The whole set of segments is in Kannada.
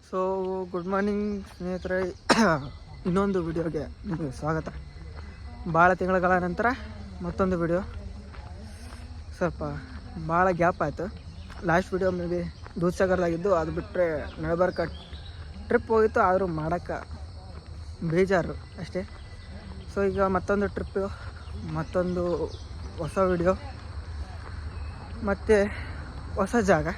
ಸೊ ಗುಡ್ ಮಾರ್ನಿಂಗ್ ಸ್ನೇಹಿತರೆ, ಇನ್ನೊಂದು ವಿಡಿಯೋಗೆ ನಿಮಗೆ ಸ್ವಾಗತ. ಭಾಳ ತಿಂಗಳ ನಂತರ ಮತ್ತೊಂದು ವಿಡಿಯೋ. ಸ್ವಲ್ಪ ಭಾಳ ಗ್ಯಾಪ್ ಆಯಿತು. ಲಾಸ್ಟ್ ವಿಡಿಯೋ ಮೇ ಬಿ ದೂದ್ಸಾಗರ್ದಾಗಿದ್ದು, ಅದು ಬಿಟ್ಟರೆ ನಳಬರ್ಕ ಟ್ರಿಪ್ ಹೋಗಿತ್ತು, ಆದರೂ ಮಾಡೋಕ್ಕೆ ಬೇಜಾರು ಅಷ್ಟೇ. ಸೊ ಈಗ ಮತ್ತೊಂದು ಟ್ರಿಪ್ಪು, ಮತ್ತೊಂದು ಹೊಸ ವಿಡಿಯೋ, ಮತ್ತು ಹೊಸ ಜಾಗ.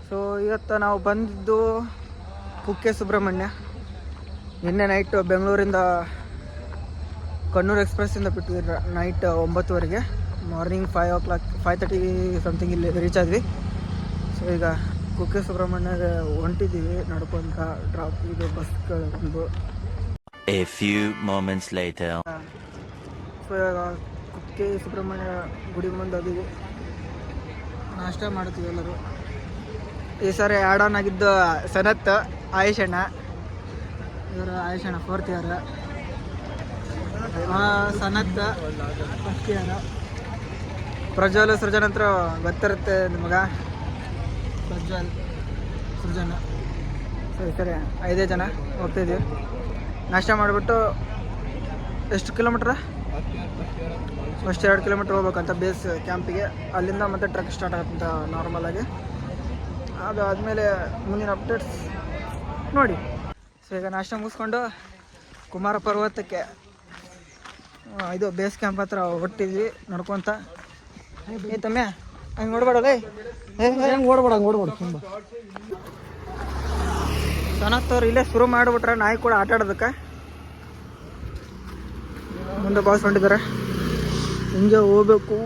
ಸೊ ಇವತ್ತು ನಾವು ಬಂದಿದ್ದು ಕುಕ್ಕೆ ಸುಬ್ರಹ್ಮಣ್ಯ. ನಿನ್ನೆ ನೈಟ್ ಬೆಂಗಳೂರಿಂದ ಕಣ್ಣೂರು ಎಕ್ಸ್ಪ್ರೆಸ್ಸಿಂದ ಬಿಟ್ವಿ ನೈಟ್ 9:00ವರೆಗೆ. ಮಾರ್ನಿಂಗ್ 5:30 ಸಮಥಿಂಗ್ ಇಲ್ಲಿ ರೀಚ್ ಆದ್ವಿ. ಸೊ ಈಗ ಕುಕ್ಕೆ ಸುಬ್ರಹ್ಮಣ್ಯಗೆ ಹೊಂಟಿದ್ದೀವಿ ನಡ್ಕೊಂತ. ಡ್ರಾಪ್ ಇದು ಬಸ್ಗಳು A few moments later. So ಇವಾಗ ಕುಕ್ಕೆ ಸುಬ್ರಹ್ಮಣ್ಯ ಗುಡಿ ಮುಂದೆ ಅದೀವಿ, ನಾಷ್ಟ ಮಾಡ್ತೀವಿ ಎಲ್ಲರೂ. ಈ ಸಾರಿ ಆ್ಯಡ್ ಆನ್ ಆಗಿದ್ದು ಸನತ್, ಆಯುಷಣ್ಣ. ಇವರು ಆಯುಷಣ್ಣ 4th year, Sanath first year, Prajwal Srujan ಅಂತ ಗೊತ್ತಿರುತ್ತೆ ನಿಮಗೆ, ಪ್ರಜ್ವಲ್ ಸೃಜನ್. ಸೊ ಈ ಸರಿ 5 ಜನ ಹೋಗ್ತಾಯಿದ್ದೀವಿ. ನಾಷ್ಟ ಮಾಡಿಬಿಟ್ಟು ಎಷ್ಟು ಕಿಲೋಮೀಟ್ರ? ಫಸ್ಟ್ 2 ಕಿಲೋಮೀಟ್ರ್ ಹೋಗ್ಬೇಕಂತ ಬೇಸ್ ಕ್ಯಾಂಪಿಗೆ. ಅಲ್ಲಿಂದ ಮತ್ತೆ ಟ್ರಕ್ ಸ್ಟಾರ್ಟ್ ಆಗುತ್ತಂತ ನಾರ್ಮಲಾಗಿ. ಅದು ಆದಮೇಲೆ ಮುಂದಿನ ಅಪ್ಡೇಟ್ಸ್ ನೋಡಿ. ಸೊ ಈಗ ನಾಷ್ಟ ಮುಗಿಸ್ಕೊಂಡು ಕುಮಾರ ಪರ್ವತಕ್ಕೆ, ಇದು ಬೇಸ್ ಕ್ಯಾಂಪ್ ಹತ್ರ ಹೊಟ್ಟಿದ್ವಿ ನಡ್ಕೊತ. ತಮ್ಮೆ ಹಂಗೆ ನೋಡ್ಬೇಡಲ್ಲ, ಹೆಂಗೆ ಓಡ್ಬೇಡ ತುಂಬ. ಸನತ್ತವ್ರು ಇಲ್ಲೇ ಶುರು ಮಾಡಿಬಿಟ್ರೆ ನಾಯಿ ಕೂಡ ಆಟ ಆಡೋದಕ್ಕೆ. ಮುಂದೆ ಬಾಸ್ ಹೊಂಟಿದ್ದಾರೆ. ಹಿಂಗೆ ಹೋಗ್ಬೇಕು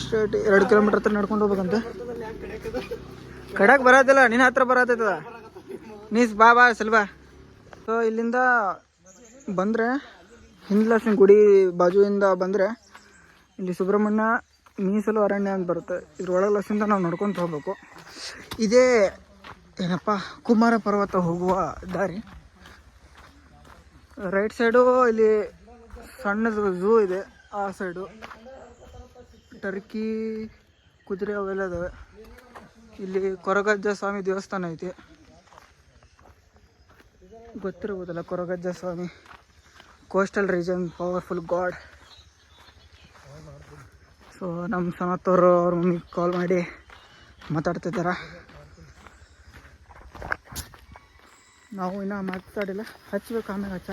ಸ್ಟ್ರೇಟ್ 2 ಕಿಲೋಮೀಟ್ರ್ ಹತ್ರ ನಡ್ಕೊಂಡು ಹೋಗ್ಬೇಕಂತೆ. ಕಡಕ್ಕೆ ಬರೋದಿಲ್ಲ, ನಿನ್ನ ಹತ್ರ ಬರತ್ತದ, ನೀಸ್ ಬಾ ಸಲ್ವಾ. ಸೊ ಇಲ್ಲಿಂದ ಬಂದರೆ ಹಿಂದ್ಲಸಿನ ಗುಡಿ ಬಾಜುವಿಂದ ಬಂದರೆ ಇಲ್ಲಿ ಸುಬ್ರಹ್ಮಣ್ಯ ಮೀಸಲು ಅರಣ್ಯ ಅಂತ ಬರುತ್ತೆ. ಇದ್ರೊಳಗೆ ಲಸಿಂದ ನಾವು ನಡ್ಕೊತ ಹೋಗ್ಬೇಕು. ಇದೇ ಏನಪ್ಪ ಕುಮಾರ ಪರ್ವತ ಹೋಗುವ ದಾರಿ. ರೈಟ್ ಸೈಡು ಇಲ್ಲಿ ಸಣ್ಣದು ಝೂ ಇದೆ, ಆ ಸೈಡು ಟರ್ಕಿ, ಕುದುರೆ ಅವೆಲ್ಲ ಇದಾವೆ. ಇಲ್ಲಿ ಕೊರಗಜ್ಜ ಸ್ವಾಮಿ ದೇವಸ್ಥಾನ ಐತಿ, ಗೊತ್ತಿರ್ಬೋದಲ್ಲ Koragajja Swami. Coastal region, powerful god. So ನಮ್ಮ ಸನತ್ತವರು ಅವ್ರ ಮಮ್ಮಿಗೆ ಕಾಲ್ ಮಾಡಿ ಮಾತಾಡ್ತಿದ್ದಾರೆ. ನಾವು ಇನ್ನೂ ಮಾತಾಡಿಲ್ಲ, ಹಚ್ಬೇಕು ಆಮೇಲೆ ಹಚ್ಚ.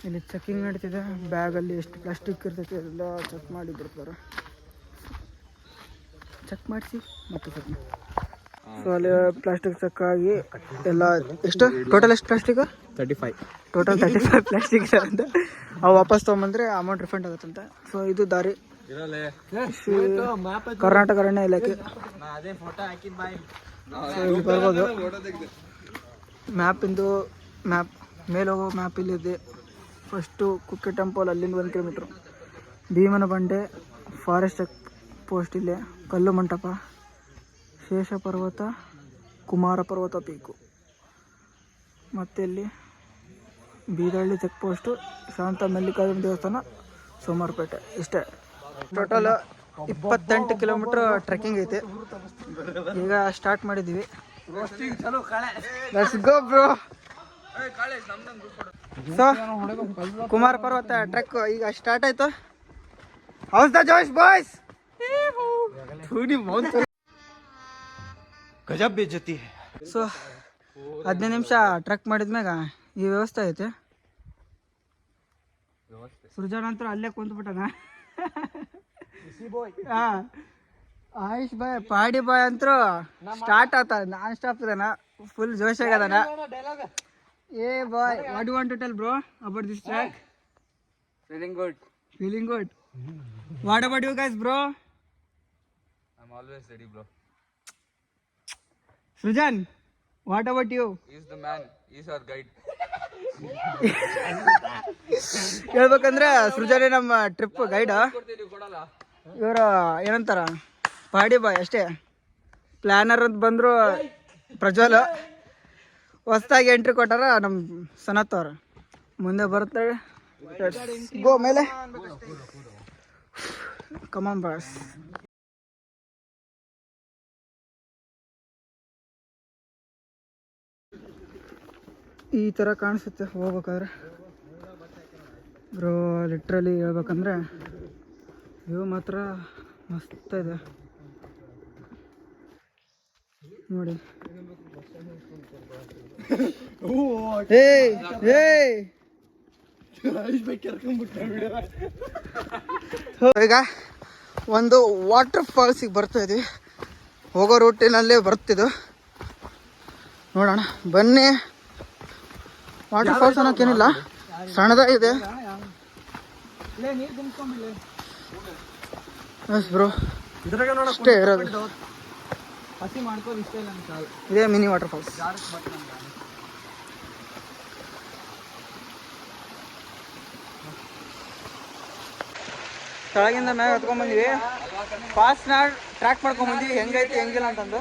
ಇಲ್ಲಿ ಚೆಕಿಂಗ್ ನಡೀತಿದೆ. ಬ್ಯಾಗಲ್ಲಿ ಎಷ್ಟು ಪ್ಲಾಸ್ಟಿಕ್ ಇರ್ತೈತಿ ಎಲ್ಲ ಚೆಕ್ ಮಾಡಿ ಬಿಡ್ತಾರೆ. ಚೆಕ್ ಮಾಡಿಸಿ ಮತ್ತೆ ಸ್ವಲ್ಪ. ಸೊ ಅಲ್ಲಿ ಪ್ಲಾಸ್ಟಿಕ್ ಚೆಕ್ ಆಗಿ ಎಲ್ಲ ಎಷ್ಟು ಟೋಟಲ್ ಎಷ್ಟು ಪ್ಲಾಸ್ಟಿಕ್? 35. ಟೋಟಲ್ 35 ಪ್ಲಾಸ್ಟಿಕ್ ಅಂತ. ಅವು ವಾಪಸ್ ತೊಗೊಂಬಂದ್ರೆ ಅಮೌಂಟ್ ರಿಫಂಡ್ ಆಗುತ್ತಂತೆ. ಸೊ ಇದು ದಾರಿ, ಕರ್ನಾಟಕ ಅರಣ್ಯ ಇಲಾಖೆ. ಸೊ ಇಲ್ಲಿ ಬರ್ಬೋದು. ಮ್ಯಾಪ್ ಮೇಲೆ ಹೋಗೋ ಮ್ಯಾಪ್ ಇಲ್ಲಿದೆ. ಫಸ್ಟು ಕುಕ್ಕೆ ಟೆಂಪಲ್, ಅಲ್ಲಿಂದ 1 ಕಿಲೋಮೀಟ್ರು. ಭೀಮನ ಬಂಡೆ ಫಾರೆಸ್ಟ್ ಚೆಕ್ ಪೋಸ್ಟ್ ಇಲ್ಲೇ. ಕಲ್ಲು ಮಂಟಪ, ಶೇಷ ಪರ್ವತ, ಕುಮಾರ ಪರ್ವತ ಪೀಕು. ಮತ್ತು ಇಲ್ಲಿ ಬೀದಳ್ಳಿ ಚೆಕ್ ಪೋಸ್ಟು, ಶಾಂತ ಮಲ್ಲಿಕಾರ್ಜುನ ದೇವಸ್ಥಾನ, ಸೋಮಾರಪೇಟೆ. ಇಷ್ಟೇ. ಟೋಟಲ್ 28 ಕಿಲೋಮೀಟ್ರ್ ಟ್ರೆಕ್ಕಿಂಗ್ ಐತೆ. ಈಗ ಸ್ಟಾರ್ಟ್ ಮಾಡಿದ್ದೀವಿ. Let's go bro. So Kumara Parvatha trek ಈಗ ಸ್ಟಾರ್ಟ್ ಆಯ್ತು. ಹೌಸ್ ದ ಜೋಶ್ ಬಾಯ್ಸ್. ಗಜಬ್ ಬೇಜತಿ. ಸೊ 15 ನಿಮಿಷ ಟ್ರೆಕ್ ಮಾಡಿದ್ಮ್ಯಾಗ ಈ ವ್ಯವಸ್ಥೆ ಐತೆ. ಸೃಜನ್ ಅಂತೂ ಅಲ್ಲೇ ಕುಂತ್ಬಿಟ್ಟನ. ಆಯುಷ್ ಬಾಯ್, ಪಾಡಿ ಬಾಯ್ ಅಂತೂ ಸ್ಟಾರ್ಟ್ ಆತ, ನಾನ್ ಸ್ಟಾಪ್ ಇದಾನ, ಫುಲ್ ಜೋಶ್ ಆಗದಾನ. ಏ boy, what you want to tell bro about this track? Feeling good. What about you guys, bro? I'm always ready, bro. Srijan, what about you? He's the man. He's our guide. ಹೇಳ್ಬೇಕಂದ್ರೆ ಸೃಜನೇ ನಮ್ಮ ಟ್ರಿಪ್ ಗೈಡ್. ಇವರು ಏನಂತಾರ, ಪಾಡಿ ಬಾಯ್ ಅಷ್ಟೇ. ಪ್ಲ್ಯಾನರ್ ಅಂತ ಬಂದರು ಪ್ರಜ್ವಲ್. ಹೊಸ್ದಾಗಿ ಎಂಟ್ರಿ ಕೊಟ್ಟಾರ ನಮ್ಮ ಸನತ್ ಅವ್ರು. ಮುಂದೆ ಬರ್ತಾರೆ. ಗೋ ಮೇಲೆ. ಕಮಾನ್ ಬಾಸ್. ಈ ಥರ ಕಾಣಿಸುತ್ತೆ ಹೋಗ್ಬೇಕಾದ್ರೆ ಬ್ರೋ. ಲಿಟ್ರಲಿ ಹೇಳ್ಬೇಕಂದ್ರೆ ವ್ಯೂ ಮಾತ್ರ ಮಸ್ತ್ ಇದೆ ನೋಡಿ. ಈಗ ಒಂದು ವಾಟರ್ ಫಾಲ್ಸಿಗೆ ಬರ್ತಾ ಇದ್ವಿ. ಹೋಗೋ ರೂಟಿನಲ್ಲೇ ಬರ್ತಿದ್ದು ನೋಡೋಣ ಬನ್ನಿ. ವಾಟರ್ ಫಾಲ್ಸ್ ಅನ್ನೋಕ್ಕೇನಿಲ್ಲ, ಸಣ್ಣದಾಗಿದೆ ಬ್ರೋ. ಅಷ್ಟೇ ಇರೋದು. ಇದೇ ಮಿನಿ ವಾಟರ್ ಫಾಲ್ಸ್. ಕೆಳಗಿಂದ ಮ್ಯಾಗ ಹತ್ಕೊಂಡ್ಬಂದಿವಿ. ಫಾಸ್ಟ್ನ ಟ್ರ್ಯಾಕ್ ಮಾಡ್ಕೊಂಡ್ಬಂದಿವಿ ಹೆಂಗೈತಿ ಹೆಂಗಿಲ್ಲ ಅಂತಂದು.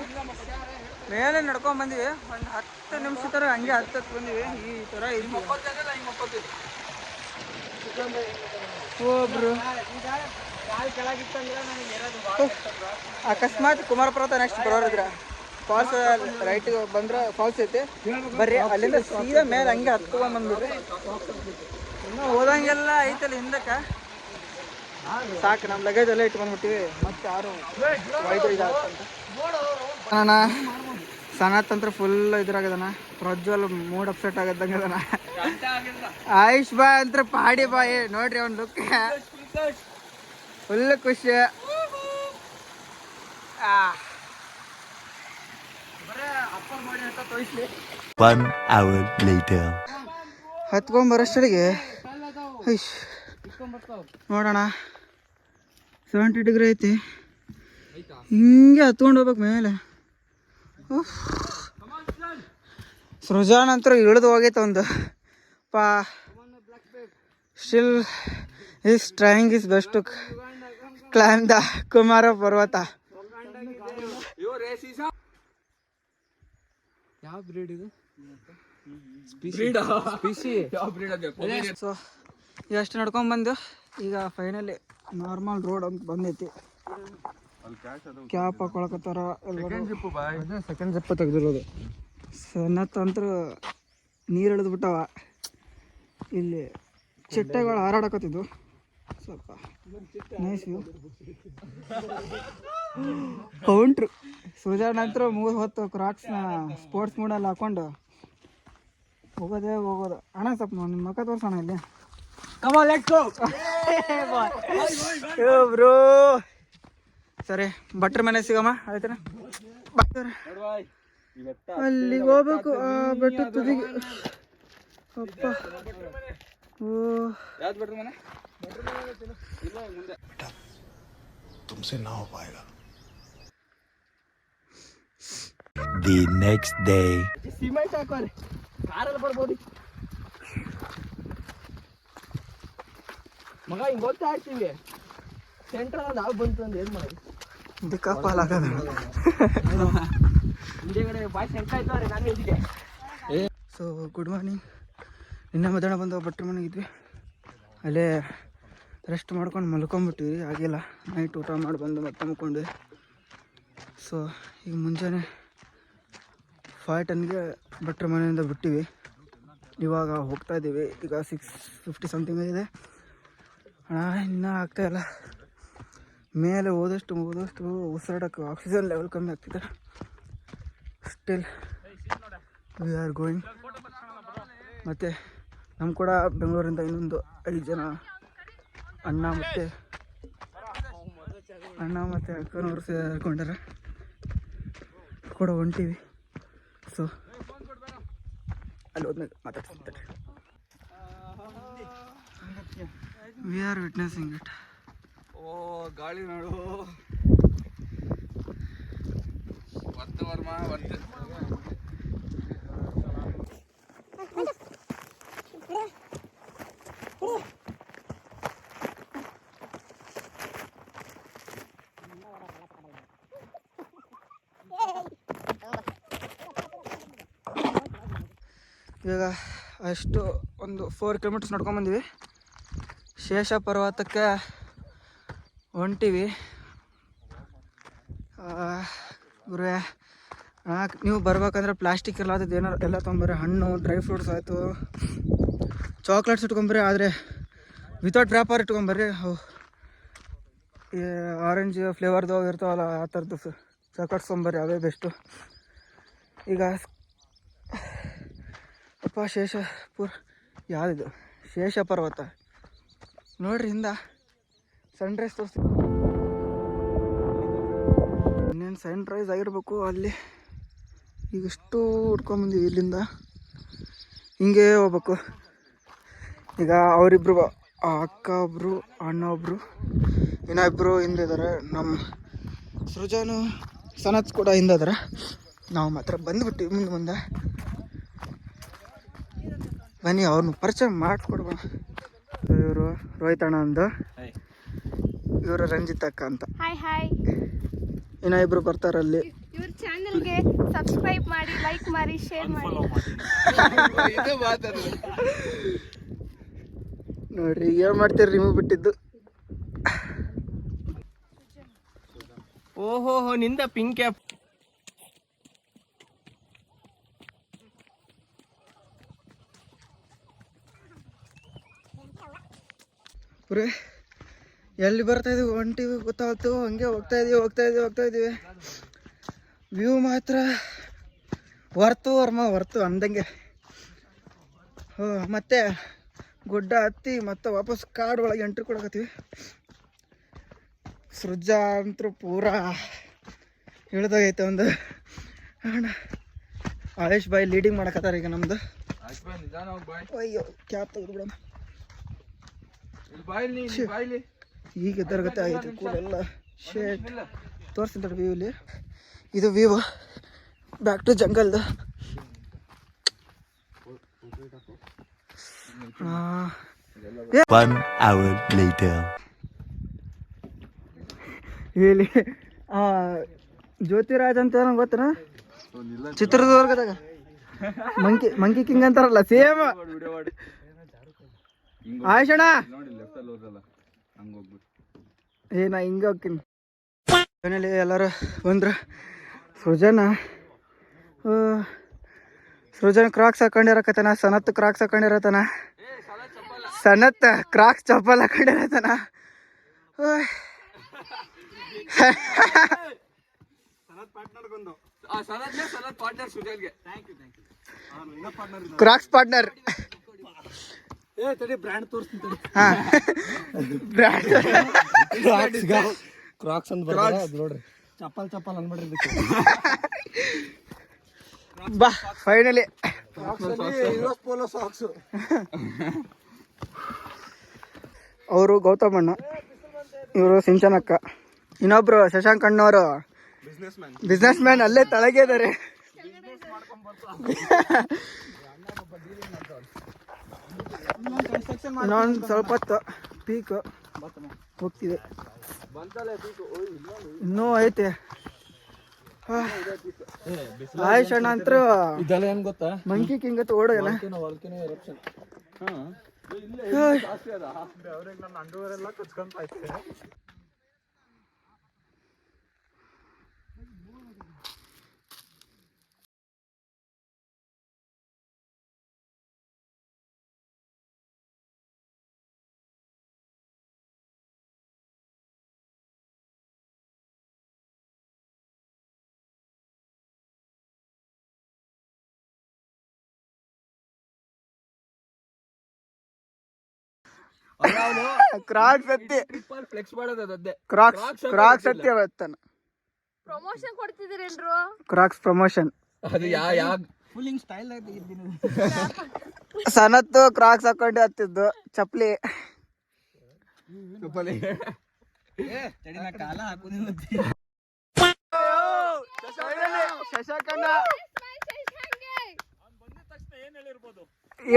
ಮೇಲೆ ನಡ್ಕೊಂಡ್ಬಂದಿವಿ. ಒಂದು 10 ನಿಮಿಷ ಥರ ಹಂಗೆ ಹತ್ತು ಬಂದಿವಿ. ಈ ಥರ ಇದ್ವಿ. ಒಬ್ರು ಅಕಸ್ಮಾತ್ ಕುಮಾರ ಪರ್ವತ ನೆಕ್ಸ್ಟ್ ಬರೋರಿದ್ರ ಫಾಲ್ಸ್ ರೈಟಿಗೆ ಬಂದ್ರೆ ಫಾಲ್ಸ್ ಐತಿ ಬರ್ರಿ. ಅಲ್ಲಿಂದ ಸೀದಾ ಮೇಲೆ ಹಂಗೆ ಹತ್ಕೊಂಡ್ಬಂದ್ಬಿಡ್ರಿ. ಇನ್ನೂ ಹೋದಂಗೆಲ್ಲ ಐತಲ್ಲ ಹಿಂದಕ್ಕೆ. ಸಾಕು, ನಮ್ಮ ಲಗೇಜ್ ಎಲ್ಲ ಇಟ್ಕೊಂಡ್ಬಿಟ್ಟಿವಿ. ಮತ್ತೆ ಯಾರು ಒಯ್ದು ಇದಾಗ್ತಂತ. ಸನತ್ ಅಂತ ಫುಲ್ ಇದ್ರಾಗದಾನ. ಪ್ರಜ್ವಲ್ ಮೂಡ್ ಅಪ್ಸೆಟ್ ಆಗದಂಗೆ ಅದಾನ. ಆಯುಷ್ ಬಾಯ್ ಅಂತ ಪಾಡಿ ಬಾಯಿ ನೋಡ್ರಿ ಅವ್ನ ಲುಕ್ ಫುಲ್ ಖುಷಿ. ಹತ್ಕೊಂಬರೋಷ್ಟೊಳಗೆ ನೋಡೋಣ 70 ಡಿಗ್ರಿ ಐತಿ. ಹಿಂಗೆ ಹತ್ಕೊಂಡು ಹೋಗ್ಬೇಕು ಮೇಲೆ. ಸೃಜಾನ್ ಅಂತೂ ಇಳಿದು ಹೋಗೈತೆ ಒಂದು ಪಾ. Still is trying his best to climb the Kumara Parvata. ಯಾವ ಬ್ರೀಡ್ ಇದು? ಸೊ ಎಷ್ಟು ನಡ್ಕೊಂಡ್ ಬಂದು ಈಗ ಫೈನಲಿ ನಾರ್ಮಲ್ ರೋಡ್ ಅಂತ ಬಂದೈತಿ. ಕ್ಯಾಪ್ ಹಾಕೊಳಕತ್ತಾರ. ಸೆಕೆಂಡ್ ಜಿಪ್ ತೆಗ್ದಿರೋದು. ಸನ್ನತ್ ಅಂತೂ ನೀರು ಇಳಿದ್ಬಿಟ್ಟವ. ಇಲ್ಲಿ ಚಿಟ್ಟೆಗಳು ಹಾರಾಡಕತ್ತಿದ್ವು. ಸ್ವಲ್ಪ ನೈಸ್ ವ್ಯೂ. ಕೌಂಟ್ರು ಸುಜಾನ್ ಅಂತೂ 3 ಹೊತ್ತು ಕ್ರಾಕ್ಸ್ನ ಸ್ಪೋರ್ಟ್ಸ್ ಮೂಡಲ್ಲಿ ಹಾಕೊಂಡು ಹೋಗೋದು. ಅಣ್ಣ ಸ್ವಲ್ಪ ನಿಮ್ಮ ಮುಖ ತೋರ್ಸೋಣ ಇಲ್ಲಿ. ಬ್ರೋ ಸರಿ, ಭಟ್ರ ಮನೆ ಸಿಗಮ್ಮ ಆಯ್ತಾನ. ಅಲ್ಲಿಗೆ ಹೋಗ್ಬೇಕು. ಆ ಬೆಟ್ಟ ತುದಿಗೆ ಅಪ್ಪ. ಓ तुमसे ना हो पाएगा. The next day. ಸಿಮೆಂಟ್ ಹಾಕೋರಿ ಕಾರಲ್ಲಿ ಬರ್ಬೋದು ಮಗ. ಹಿಂಗೆ ಗೊತ್ತಾ ಆಡ್ತೀವಿ ಸೆಂಟ್ರಲ್ ನಾವು ಬಂತು ಅಂದ್ರೆ ಏನು ಮಾಡೋದು? ದಿಕ್ಕಾಪಾಲ್ ಆಗೋದು. ಹಿಂದೆಗಡೆ ಬಾಯ್ ಸೆಂಟ್ರ್ ಆಯ್ತವ್ರೆ ನಾನು ಹೇಳ್ತಿದ್ದೆ. So good morning. ನಿನ್ನೆ ಮಧ್ಯಾಹ್ನ ಬಂದು ಭಟ್ರ ಮನೆಗಿದ್ವಿ. ಅಲ್ಲೇ ರೆಸ್ಟ್ ಮಾಡ್ಕೊಂಡು ಮಲ್ಕೊಂಬಿಟ್ವಿ. ಆಗಿಲ್ಲ, ನೈಟ್ ಊಟ ಮಾಡಿ ಬಂದು ಮತ್ತೆ ಮಲ್ಕೊಂಡ್ವಿ. ಸೊ ಈಗ ಮುಂಜಾನೆ 5:10ಗೆ ಭಟ್ರ ಮನೆಯಿಂದ ಬಿಟ್ಟಿವಿ. ಇವಾಗ ಹೋಗ್ತಾ ಇದ್ದೀವಿ. ಈಗ 6:50 ಸಮಥಿಂಗ್ ಆಗಿದೆ. ಹಣ ಇನ್ನೂ ಆಗ್ತಾಯಿಲ್ಲ. ಮೇಲೆ ಹೋದಷ್ಟು ಉಸಿರಾಡೋಕ್ಕೆ ಆಕ್ಸಿಜನ್ ಲೆವೆಲ್ ಕಮ್ಮಿ ಆಗ್ತಿದೆ. Still we are going. ಮತ್ತು ನಮ್ಮ ಕೂಡ ಬೆಂಗಳೂರಿಂದ ಇನ್ನೊಂದು 5 ಜನ ಅಣ್ಣ ಮತ್ತು ಅಕ್ಕನವರು ಸೇರ್ಕೊಂಡಾರ ಕೂಡ ಹೊಂಟೀವಿ. ಸೊ ಅಲ್ಲಿ ಹೋದ್ಮೇಲೆ ಮಾತಾಡ್ತಾರೆ. We are witnessing it. ಓ ಗಾಳಿ ನೋಡು. ವರ್ತ ವರ್ಮ ವರ್ತ. ಇವಾಗ ಅಷ್ಟು ಒಂದು 4 ಕಿಲೋಮೀಟರ್ಸ್ ನಡ್ಕೊಂಬಂದಿವಿ. ಶೇಷ ಪರ್ವತಕ್ಕೆ ಹೊಂಟಿವಿ. ಗುರುವೆ ನೀವು ಬರ್ಬೇಕಂದ್ರೆ ಪ್ಲಾಸ್ಟಿಕ್ ಎಲ್ಲ ಅದು ಏನಾರು ಎಲ್ಲ ತೊಗೊಂಬರ್ರಿ. ಹಣ್ಣು ಡ್ರೈ ಫ್ರೂಟ್ಸ್ ಆಯಿತು, ಚಾಕ್ಲೇಟ್ಸ್ ಇಟ್ಕೊಂಬರ್ರಿ, ಆದರೆ ವಿತೌಟ್ ವ್ಯಾಪಾರ ಇಟ್ಕೊಂಬರ್ರಿ. ಆರೆಂಜ್ ಫ್ಲೇವರ್ದು ಇರ್ತಾವಲ್ಲ ಆ ಥರದ್ದು ಚಾಕ್ಲೇಟ್ಸ್ ತೊಗೊಂಬರ್ರಿ, ಅವೇ ಬೆಸ್ಟು. ಈಗ ಅಪ್ಪ ಶೇಷಪುರ ಯಾವುದಿದು ಶೇಷ ಪರ್ವತ ನೋಡ್ರಿ, ಹಿಂದ ಸನ್ರೈಸ್ ತೋರಿಸ್ತೀವಿ. ಇನ್ನೇನು ಸನ್ರೈಸ್ ಆಗಿರ್ಬೇಕು ಅಲ್ಲಿ. ಈಗಷ್ಟು ಹುಡ್ಕೊಂಬಂದಿವಿ, ಇಲ್ಲಿಂದ ಹಿಂಗೆ ಹೋಗ್ಬೇಕು. ಈಗ ಅವರಿಬ್ರು, ಆ ಅಕ್ಕ ಒಬ್ಬರು, ಅಣ್ಣ ಒಬ್ಬರು, ಇನ್ನೊಬ್ಬರು ಹಿಂದಿದ್ದಾರೆ. ನಮ್ಮ ಸೃಜಾನು ಸನತ್ ಕೂಡ ಹಿಂದಿದ್ದಾರೆ. ನಾವು ಮಾತ್ರ ಬಂದುಬಿಟ್ಟು ಮುಂದೆ ಬನ್ನಿ, ಅವ್ರನ್ನ ಪರಿಚಯ ಮಾಡಿಕೊಡ್ಬೋಣ. ಇವರು ರೋಹಿತ್ ಅಣ್ಣ ಅಂದು, ಇವರು ರಂಜಿತ್ ಅಕ್ಕ ಅಂತ. Hi hi. ಇನ್ನೂ ಇಬ್ರು ಬರ್ತಾರಲ್ಲಿ. ಇವ್ರ ಚಾನೆಲ್ಗೆ ಸಬ್ಸ್ಕ್ರೈಬ್ ಮಾಡಿ, ಲೈಕ್ ಮಾಡಿ, ಶೇರ್ ಮಾಡಿ. ನೋಡ್ರಿ ಏನು ಮಾಡ್ತೀರಿ ನಿಮಗೆ ಬಿಟ್ಟಿದ್ದು. ಓಹೋ ನಿಂದ ಪಿಂಕ್ ಕ್ಯಾಪ್. ಪುರೇ ಎಲ್ಲಿ ಬರ್ತಾ ಇದೀವಿ, ಹೊಂಟಿವಿ ಗೊತ್ತಾಗ್ತು. ಹಂಗೆ ಹೋಗ್ತಾ ಇದೀವಿ. ವ್ಯೂ ಮಾತ್ರ ವರ್ತು ಅಂದಂಗೆ. ಮತ್ತೆ ಗುಡ್ಡ ಹತ್ತಿ ಮತ್ತೆ ವಾಪಸ್ ಕಾಡು ಒಳಗೆ ಎಂಟ್ರಿ ಕೊಡಕತ್ತೀವಿ. ಸೃಜಾ ಅಂತೂ ಪೂರಾ ಇಳ್ದಾಗೈತೆ ಒಂದು. ಅಣ್ಣ ಆಯುಷ್ ಬಾಯ್ ಲೀಡಿಂಗ್ ಮಾಡಕತ್ತಾರ ಈಗ ನಮ್ದು. ಅಯ್ಯೋ ಕ್ಯಾಪ್ ತೆಗೆದು ಬಿಡೋಣ. ಈಗ ಎದ್ದರಗತ್ತೆ ಆಗೈತೆ ಕೂಡೆಲ್ಲ ಶೇಟ್ ತೋರಿಸ್ತೀನಿ ವ್ಯೂ. ಇಲ್ಲಿ ಇದು ವ್ಯೂ ಬ್ಯಾಕ್ ಟು ಜಂಗಲ್ದು. One hour later. ಇಲ್ಲಿ ಜ್ಯೋತಿರಾಜ್ ಅಂತ ಏನೋ ಗೊತ್ತನ, ಚಿತ್ರದುರ್ಗದಾಗ ಮಂಕಿ ಕಿಂಗ್ ಅಂತಾರಲ್ಲ, ಸೇಮ್. ಆಯ್ಷಣ ನಾ ಹಿಂಗೆ ಹೋಗ್ತೀನಿ. ಮನೇಲಿ ಎಲ್ಲರೂ ಬಂದ್ರು. ಸೃಜನ್ ಕ್ರಾಕ್ಸ್ ಹಾಕೊಂಡಿರಕತ್ತಾನ, ಸನತ್ ಕ್ರಾಕ್ಸ್ ಹಾಕೊಂಡಿರತ್ತಾನ, ಸನತ್ ಕ್ರಾಕ್ಸ್ ಚಪ್ಪಲ್ ಹಾಕೊಂಡಿರತ್ತಾನ. Crocs partner. ಬ್ರ್ಯಾಂಡ್ ತೋರಿಸ್ತೀನಿ. ಕ್ರಾಕ್ಸ್ ಅಂತ ನೋಡ್ರಿ, ಚಪ್ಪಲ್ ಅನ್ಬಿಡ್ರಿ. ಬಾ ಫೈನಲಿ ಅವರು ಗೌತಮಣ್ಣ, ಇವರು ಸಿಂಚನಕ್ಕ, ಇನ್ನೊಬ್ರು ಶಶಾಂಕ್ ಅಣ್ಣವರು ಬಿಸ್ನೆಸ್ ಮ್ಯಾನ್ ಅಲ್ಲೇ ತಳಗೆ ಇದ್ದಾರೆ. ಇನ್ನೊಂದು ಸ್ವಲ್ಪ ಹೊತ್ತು ಪೀಕ್ ಹೋಗ್ತಿದೆ, ಇನ್ನೂ ಐತೆ. ಆಯುಷ್ ಅಣ್ಣ ಅಂತೂ ಇದೆಲ್ಲ ಏನ್ ಗೊತ್ತಾ, ಮಂಕಿ ಕಿಂಗ್ ಅಂತ ಓಡೋಲ್ಲ. ಕ್ರಾಕ್ಸ್ ಸತ್ಯ, ಫ್ಲೆಕ್ಸ್ ಮಾಡೋದೇ ಕ್ರಾಕ್ಸ್ ಸತ್ಯ ಅವತ್ತನ ಪ್ರಮೋಷನ್ ಕೊಡ್ತಿದ್ದೀರೇನ್ರು? ಕ್ರಾಕ್ಸ್ ಪ್ರಮೋಷನ್. ಅದು ಯಾ ಫುಲ್ಲಿಂಗ್ ಸ್ಟೈಲ್ ಸನತ್ತು ಕ್ರಾಕ್ಸ್ ಹಾಕೊಂಡು ಹತ್ತಿದ್ದು ಚಪ್ಪಲಿ. ಶಶಾಂಕಣ್ಣ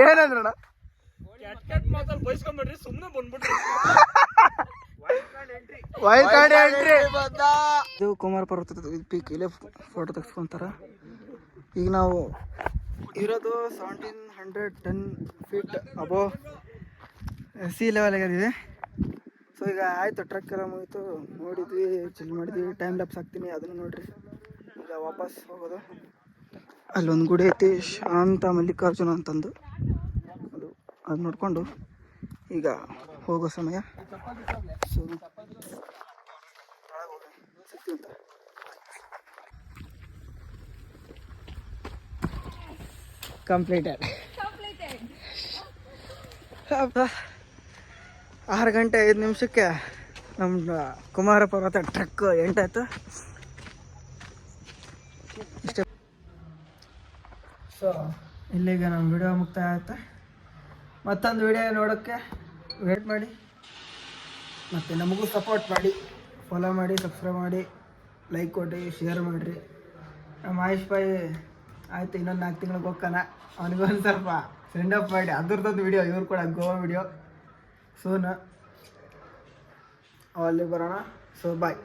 ಏನಂದ್ರಣ್ಣ? Wild card entry. ಇದು ಕುಮಾರ ಪರ್ವತದ ಪೀಕ್, ಇಲ್ಲೇ ಫೋಟೋ ತೆಗೆಸ್ಕೊಂತಾರ. ಈಗ ನಾವು ಇರೋದು 1710 ಫೀಟ್ ಅಬೋ ಸಿ ಲೆವೆಲ್ ಆಗಿದ್ದೀವಿ. ಸೊ ಈಗ ಆಯಿತು, ಟ್ರಕ್ ಎಲ್ಲ ಮುಗಿತು, ನೋಡಿದ್ವಿ, ಚಿಲ್ ಮಾಡಿದ್ವಿ. ಟೈಮ್ ಲ್ಯಾಪ್ಸ್ ಹಾಕ್ತೀನಿ, ಅದನ್ನು ನೋಡ್ರಿ. ಈಗ ವಾಪಸ್ ಹೋಗೋದು. ಅಲ್ಲೊಂದು ಗುಡಿ ಐತಿ, ಶಾಂತ ಮಲ್ಲಿಕಾರ್ಜುನ ಅಂತಂದು, ಅದು ನೋಡಿಕೊಂಡು ಈಗ ಹೋಗೋ ಸಮಯ. So completed. 6 ಗಂಟೆ 5 ನಿಮಿಷಕ್ಕೆ ನಮ್ಮ ಕುಮಾರ ಪರ್ವತ ಟ್ರಕ್ ಎಂಟಾಯ್ತು. ಇಷ್ಟೇ. ಸೊ ಇಲ್ಲಿಗೆ ನಮ್ಮ ವಿಡಿಯೋ ಮುಕ್ತಾಯ ಆಯ್ತು. ಮತ್ತೊಂದು ವಿಡಿಯೋ ನೋಡೋಕ್ಕೆ ವೇಟ್ ಮಾಡಿ, ಮತ್ತು ನಮಗೂ ಸಪೋರ್ಟ್ ಮಾಡಿ, ಫಾಲೋ ಮಾಡಿ, ಸಬ್ಸ್ಕ್ರೈಬ್ ಮಾಡಿ, ಲೈಕ್ ಕೊಡಿ, ಶೇರ್ ಮಾಡಿರಿ. ನಮ್ಮ ಆಯುಷ್ ಭಾಯಿ ಆಯಿತು, ಇನ್ನೊಂದು 4 ತಿಂಗಳಿಗೆ ಹೋಗ್ತಾನ, ಅವನಿಗೊಂದು ಸ್ವಲ್ಪ ಸೆಂಡ್ ಅಪ್ ಮಾಡಿ ಅದ್ರದ್ದೊಂದು ವಿಡಿಯೋ, ಇವ್ರು ಕೂಡ ಗೋವಾ ವಿಡಿಯೋ ಸೂನ್ ಅಲ್ಲಿ ಬರೋಣ. ಸೊ ಬಾಯ್.